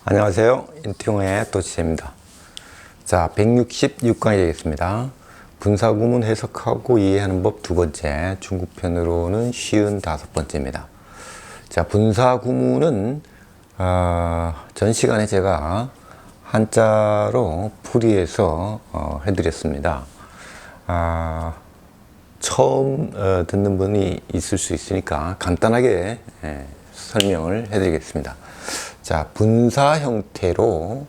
안녕하세요. 인투영의 도치입니다. 자, 166강이 되겠습니다. 분사구문 해석하고 이해하는 법 두 번째, 중국편으로는 55번째입니다. 자, 분사구문은 전 시간에 제가 한자로 풀이해서 해드렸습니다. 처음 듣는 분이 있을 수 있으니까 간단하게 설명을 해드리겠습니다. 자, 분사 형태로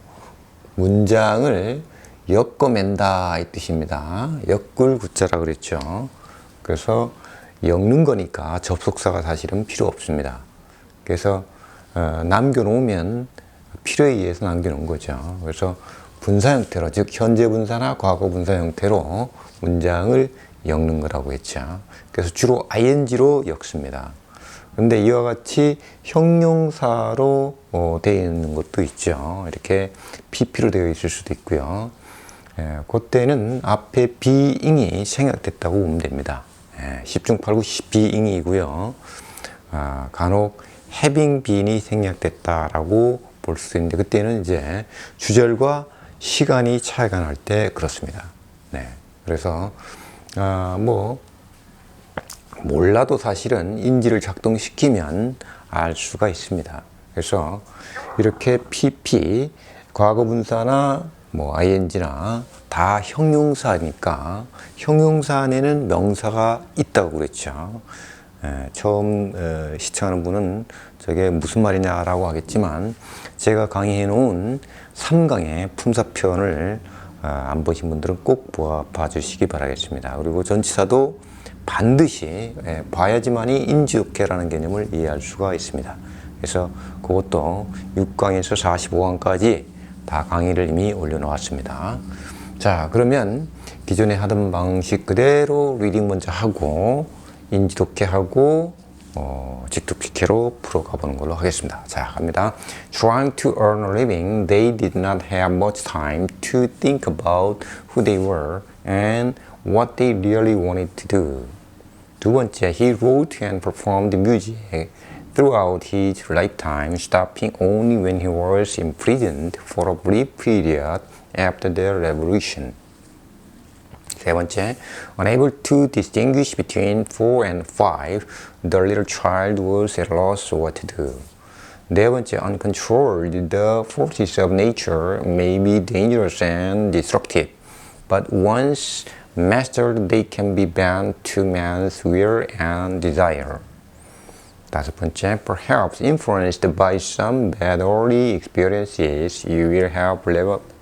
문장을 엮어맨다 이 뜻입니다. 엮을 구자라 그랬죠. 그래서 엮는 거니까 접속사가 사실은 필요 없습니다. 그래서 남겨놓으면 필요에 의해서 남겨놓은 거죠. 그래서 분사 형태로, 즉 현재 분사나 과거 분사 형태로 문장을 엮는 거라고 했죠. 그래서 주로 ing로 엮습니다. 근데 이와 같이 형용사로 되어 있는 것도 있죠. 이렇게 pp로 되어 있을 수도 있고요. 그때는 앞에 being이 생략됐다고 보면 됩니다. 10중 8구 being이고요. 간혹 having been이 생략됐다라고 볼 수 있는데 그때는 이제 주절과 시간이 차이가 날 때 그렇습니다. 네. 그래서 몰라도 사실은 인지를 작동시키면 알 수가 있습니다. 그래서 이렇게 PP, 과거 분사나 ing나 다 형용사니까 형용사 안에는 명사가 있다고 그랬죠. 처음 시청하는 분은 저게 무슨 말이냐라고 하겠지만 제가 강의해 놓은 3강의 품사편을 안 보신 분들은 꼭 봐주시기 바라겠습니다. 그리고 전치사도 반드시 봐야지만이 인지오케라는 개념을 이해할 수가 있습니다. 그래서 그것도 6강에서 45강까지 다 강의를 이미 올려놓았습니다. 자, 그러면 기존에 하던 방식 그대로 리딩 먼저 하고 인지독해 하고 직독fik해로 풀어가 보는 걸로 하겠습니다. 자, 갑니다. Trying to earn a living, they did not have much time to think about who they were and what they really wanted to do. 두 번째, he wrote and performed music throughout his lifetime, stopping only when he was imprisoned for a brief period after the revolution. 세 번째, unable to distinguish between 4 and 5, the little child was at a loss what to do. 네 번째, uncontrolled, the forces of nature may be dangerous and destructive, but once mastered, they can be bent to man's will and desire. 다섯 번째, perhaps influenced by some bad early experiences, you will have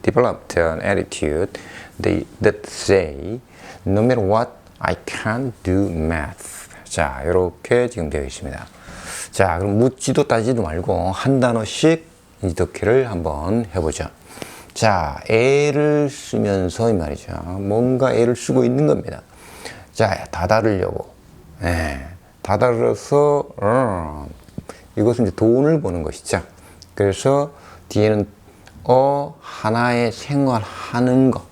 developed an attitude that say, no matter what, I can't do math. 자, 이렇게 지금 되어 있습니다. 자, 그럼 묻지도 따지도 말고 한 단어씩 인지독해를 한번 해보죠. 자, 애를 쓰면서 이 말이죠. 뭔가 애를 쓰고 있는 겁니다. 자, 다다르려고. 다다르서 이것은 이제 돈을 버는 것이죠. 그래서 뒤에는 하나의 생활하는 것,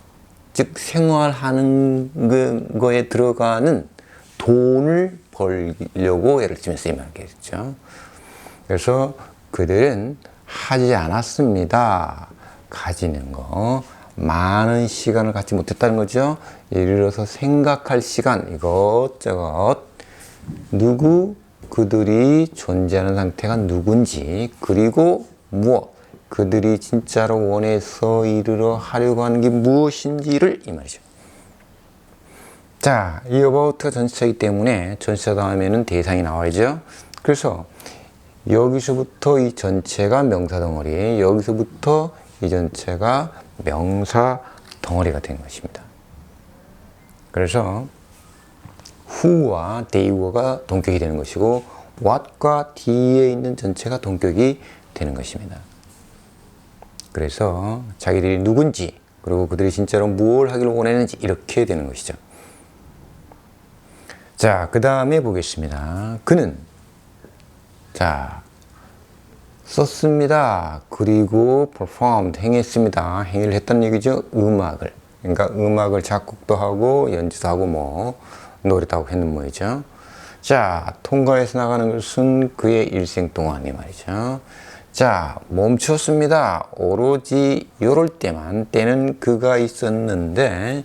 즉 생활하는 거에 들어가는 돈을 벌려고 애를 쓰면서 이 말이겠죠. 그래서 그들은 하지 않았습니다. 가지는 거, 많은 시간을 갖지 못했다는 거죠. 예를 들어서 생각할 시간, 이것저것, 그들이 존재하는 상태가 누군지, 그리고 무엇, 그들이 진짜로 원해서 이루려 하려고 하는 게 무엇인지를 이 말이죠. 자, 이 about가 전치사이기 때문에 전치사 다음에는 대상이 나와야죠. 그래서 여기서부터 이 전체가 명사 덩어리, 여기서부터 이 전체가 명사 덩어리가 되는 것입니다. 그래서 who와 they가 동격이 되는 것이고 what과 뒤에 있는 전체가 동격이 되는 것입니다. 그래서 자기들이 누군지 그리고 그들이 진짜로 뭘 하기를 원했는지 이렇게 되는 것이죠. 자, 그 다음에 보겠습니다. 그는 썼습니다. 그리고 performed, 행했습니다. 행위를 했다는 얘기죠. 음악을. 그러니까 음악을 작곡도 하고 연주도 하고 노래도 하고 했는 모이죠. 자, 통과해서 나가는 것은 그의 일생 동안이 말이죠. 자, 멈췄습니다. 오로지 요럴 때는 그가 있었는데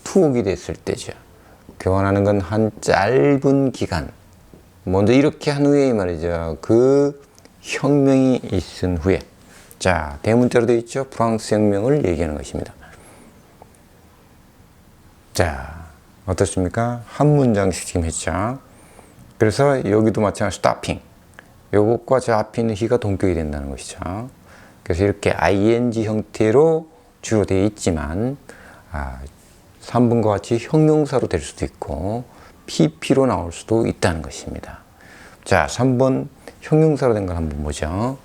투옥이 됐을 때죠. 교환하는 건 한 짧은 기간. 먼저 이렇게 한 후에 말이죠. 그 혁명이 있은 후에. 자, 대문자로 되어 있죠. 프랑스 혁명을 얘기하는 것입니다. 자, 어떻습니까? 한 문장씩 지금 했죠. 그래서 여기도 마찬가지로 stopping. 요것과 저 앞에 있는 he가 동격이 된다는 것이죠. 그래서 이렇게 ing 형태로 주로 되어 있지만 3번과 같이 형용사로 될 수도 있고 pp로 나올 수도 있다는 것입니다. 자, 3번 형용사로 된 걸 한번 보죠.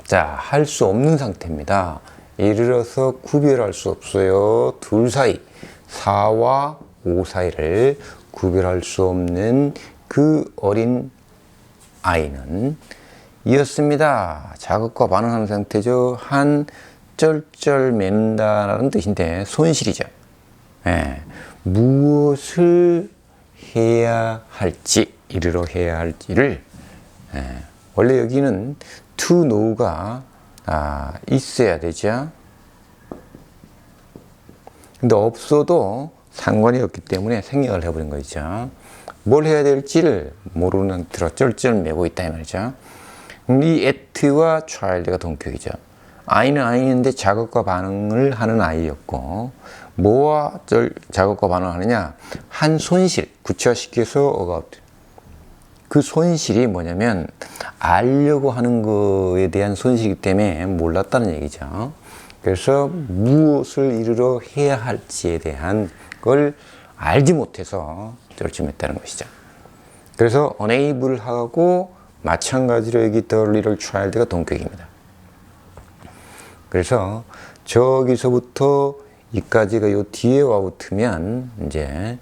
자, 할 수 없는 상태입니다. 예를 들어서 구별할 수 없어요. 둘 사이, 4와 5 사이를 구별할 수 없는 그 어린 아이는 이었습니다. 자극과 반응하는 상태죠. 한 쩔쩔맨다라는 뜻인데 손실이죠. 예, 무엇을 해야 할지, 이르러 해야 할지를 원래 여기는 to know가 있어야 되죠. 근데 없어도 상관이 없기 때문에 생략을 해버린 거죠. 뭘 해야 될지를 모르는 상태로 쩔쩔매고 있다 이 말이죠. 이 at와 child가 동격이죠. 아이는 아이인데 자극과 반응을 하는 아이였고 뭐와 자극과 반응을 하느냐? 한 손실, 구체화시켜서 그 손실이 뭐냐면 알려고 하는 거에 대한 손실이기 때문에 몰랐다는 얘기죠. 그래서 무엇을 이르러 해야 할지에 대한 걸 알지 못해서 쩔쩔맸다는 것이죠. 그래서 unable 하고 마찬가지로 여기 the little child가 동격입니다. 그래서 저기서부터 이까지가 요 뒤에 와 붙으면 이제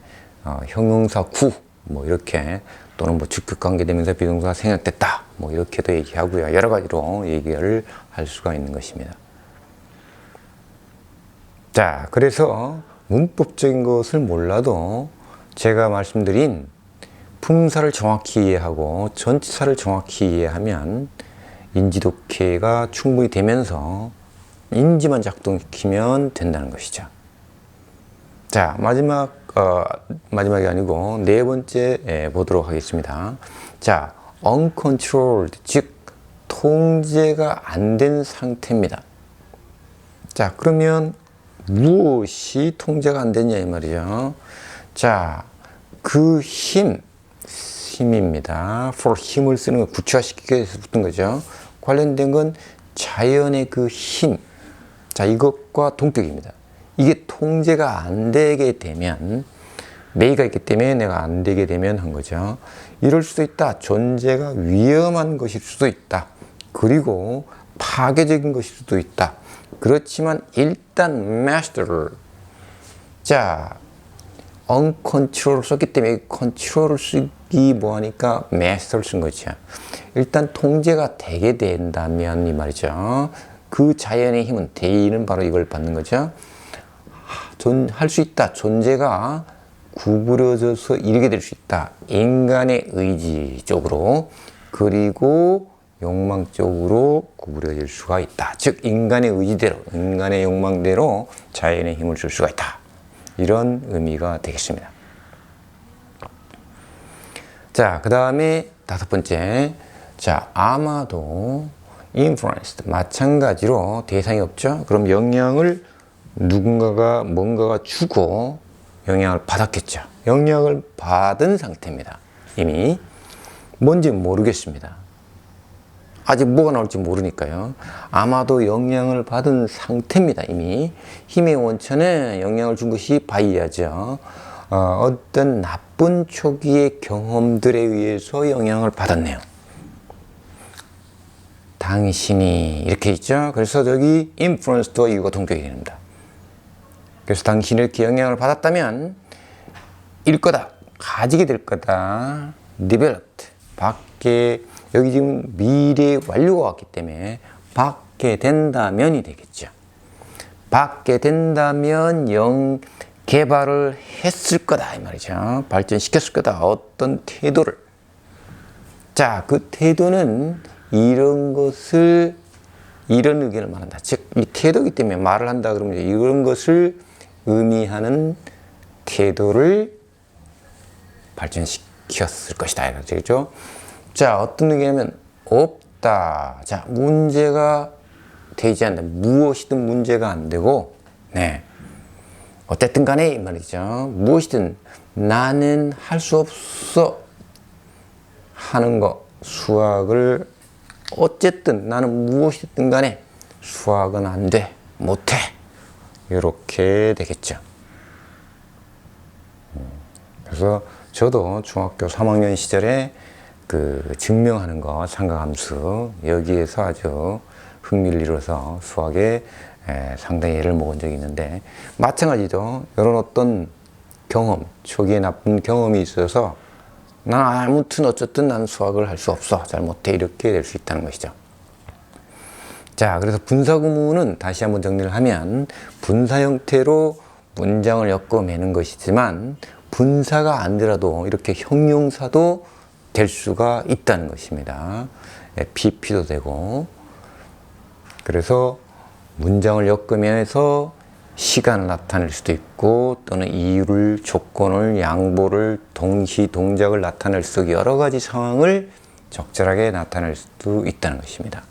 형용사 구 뭐 이렇게 또는 뭐 직격관계되면서 비동사가 생략됐다 뭐 이렇게도 얘기하고요. 여러 가지로 얘기를 할 수가 있는 것입니다. 자, 그래서 문법적인 것을 몰라도 제가 말씀드린 품사를 정확히 이해하고 전치사를 정확히 이해하면 인지독해가 충분히 되면서 인지만 작동시키면 된다는 것이죠. 자, 마지막이 아니고 네 번째 보도록 하겠습니다. 자, uncontrolled, 즉 통제가 안 된 상태입니다. 자, 그러면 무엇이 통제가 안 됐냐 이 말이죠. 자, 그 힘입니다. for 힘을 쓰는 거 구체화시키기 위해서 붙은 거죠. 관련된 건 자연의 그 힘. 자, 이것과 동격입니다. 이게 통제가 안 되게 되면 메이가 있기 때문에 내가 안 되게 되면 한 거죠. 이럴 수도 있다. 존재가 위험한 것일 수도 있다. 그리고 파괴적인 것일 수도 있다. 그렇지만 일단 master. 자, uncontrol 썼기 때문에 control을 쓰기 뭐하니까 master를 쓴 거죠. 일단 통제가 되게 된다면 이 말이죠. 그 자연의 힘은 대의는 바로 이걸 받는 거죠. 할 수 있다. 존재가 구부러져서 이르게 될 수 있다. 인간의 의지 쪽으로 그리고 욕망 쪽으로 구부러질 수가 있다. 즉 인간의 의지대로, 인간의 욕망대로 자연의 힘을 줄 수가 있다. 이런 의미가 되겠습니다. 자, 그 다음에 다섯 번째. 자, 아마도 influenced. 마찬가지로 대상이 없죠. 그럼 영향을 누군가가 뭔가가 주고 영향을 받았겠죠. 영향을 받은 상태입니다. 이미 뭔지 모르겠습니다. 아직 뭐가 나올지 모르니까요. 아마도 영향을 받은 상태입니다. 이미 힘의 원천에 영향을 준 것이 바이아죠. 어떤 나쁜 초기의 경험들에 의해서 영향을 받았네요. 당신이 이렇게 있죠. 그래서 저기 influence와 이유가 동격이 됩니다. 그래서 당신이 이렇게 영향을 받았다면 일 거다, 가지게 될 거다. developed, 받게, 여기 지금 미래 완료가 왔기 때문에 받게 된다면이 되겠죠. 받게 된다면 개발을 했을 거다 이 말이죠. 발전시켰을 거다. 어떤 태도를. 자, 그 태도는 이런 것을, 이런 의견을 말한다. 즉, 이 태도이기 때문에 말을 한다 그러면 이런 것을 의미하는 태도를 발전시켰을 것이다. 이렇죠? 자, 어떤 의견이냐면, 없다. 자, 문제가 되지 않는다. 무엇이든 문제가 안 되고, 네. 어쨌든 간에 이 말이죠. 무엇이든 나는 할 수 없어 하는 거, 수학을 어쨌든 나는 무엇이든 간에 수학은 안 돼, 못 해. 이렇게 되겠죠. 그래서 저도 중학교 3학년 시절에 그 증명하는 거, 삼각함수, 여기에서 아주 흥미를 잃어서 수학에 상당히 애를 먹은 적이 있는데, 마찬가지죠. 이런 어떤 경험, 초기에 나쁜 경험이 있어서 난 아무튼 어쨌든 난 수학을 할 수 없어, 잘 못해, 이렇게 될 수 있다는 것이죠. 자, 그래서 분사구문은 다시 한번 정리를 하면 분사 형태로 문장을 엮어매는 것이지만 분사가 아니더라도 이렇게 형용사도 될 수가 있다는 것입니다. PP도 되고. 그래서 문장을 엮으면서 시간을 나타낼 수도 있고, 또는 이유를, 조건을, 양보를, 동시, 동작을 나타낼 수 있고, 여러 가지 상황을 적절하게 나타낼 수도 있다는 것입니다.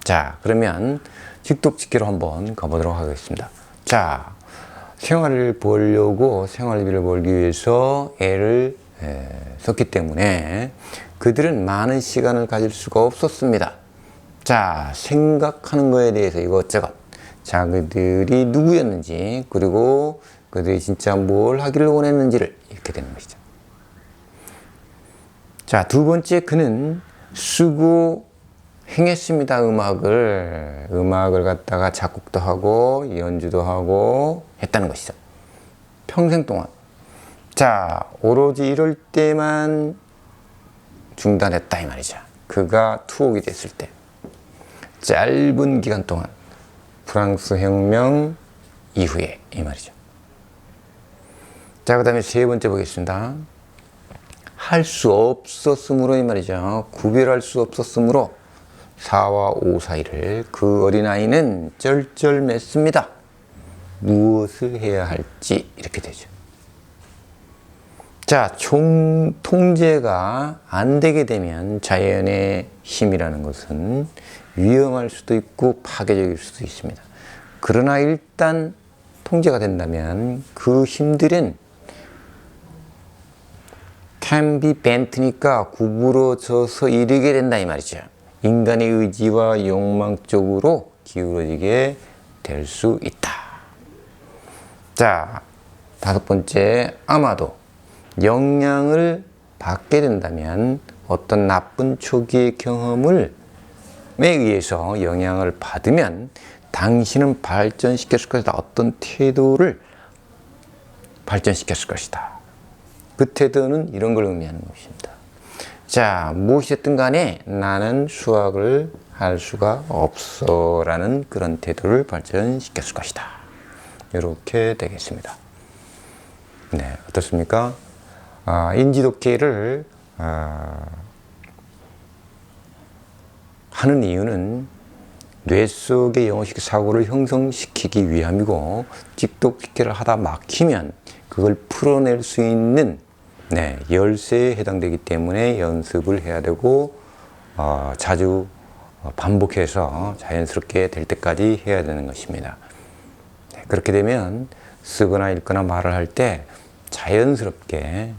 자, 그러면 직독직기로 한번 가보도록 하겠습니다. 자, 생활을 벌려고, 생활비를 벌기 위해서 애를 썼기 때문에 그들은 많은 시간을 가질 수가 없었습니다. 자, 생각하는 거에 대해서 이것저것, 자, 그들이 누구였는지, 그리고 그들이 진짜 뭘 하기를 원했는지를, 이렇게 되는 것이죠. 자, 두 번째, 그는 쓰고 행했습니다. 음악을 갖다가 작곡도 하고 연주도 하고 했다는 것이죠. 평생 동안. 자, 오로지 이럴 때만 중단했다, 이 말이죠. 그가 투옥이 됐을 때, 짧은 기간 동안, 프랑스 혁명 이후에, 이 말이죠. 자, 그 다음에 세 번째 보겠습니다. 할 수 없었으므로, 이 말이죠. 구별할 수 없었으므로 4와 5 사이를 그 어린아이는 쩔쩔맸습니다. 무엇을 해야 할지, 이렇게 되죠. 자, 통제가 안 되게 되면 자연의 힘이라는 것은 위험할 수도 있고 파괴적일 수도 있습니다. 그러나 일단 통제가 된다면 그 힘들은 can be bent니까 구부러져서 이르게 된다, 이 말이죠. 인간의 의지와 욕망 쪽으로 기울어지게 될 수 있다. 자, 다섯 번째, 아마도 영향을 받게 된다면 어떤 나쁜 초기의 경험을 의해서 영향을 받으면 당신은 발전시켰을 것이다. 어떤 태도를 발전시켰을 것이다. 그 태도는 이런 걸 의미하는 것입니다. 자, 무엇이든 간에 나는 수학을 할 수가 없어 라는 그런 태도를 발전시켰을 것이다. 이렇게 되겠습니다. 네, 어떻습니까? 인지독해를 하는 이유는 뇌 속의 영어식 사고를 형성시키기 위함이고, 직독직해를 하다 막히면 그걸 풀어낼 수 있는 열쇠에 해당되기 때문에 연습을 해야 되고, 자주 반복해서 자연스럽게 될 때까지 해야 되는 것입니다. 그렇게 되면 쓰거나 읽거나 말을 할 때 자연스럽게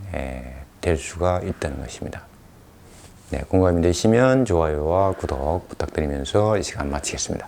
될 수가 있다는 것입니다. 네, 공감이 되시면 좋아요와 구독 부탁드리면서 이 시간 마치겠습니다.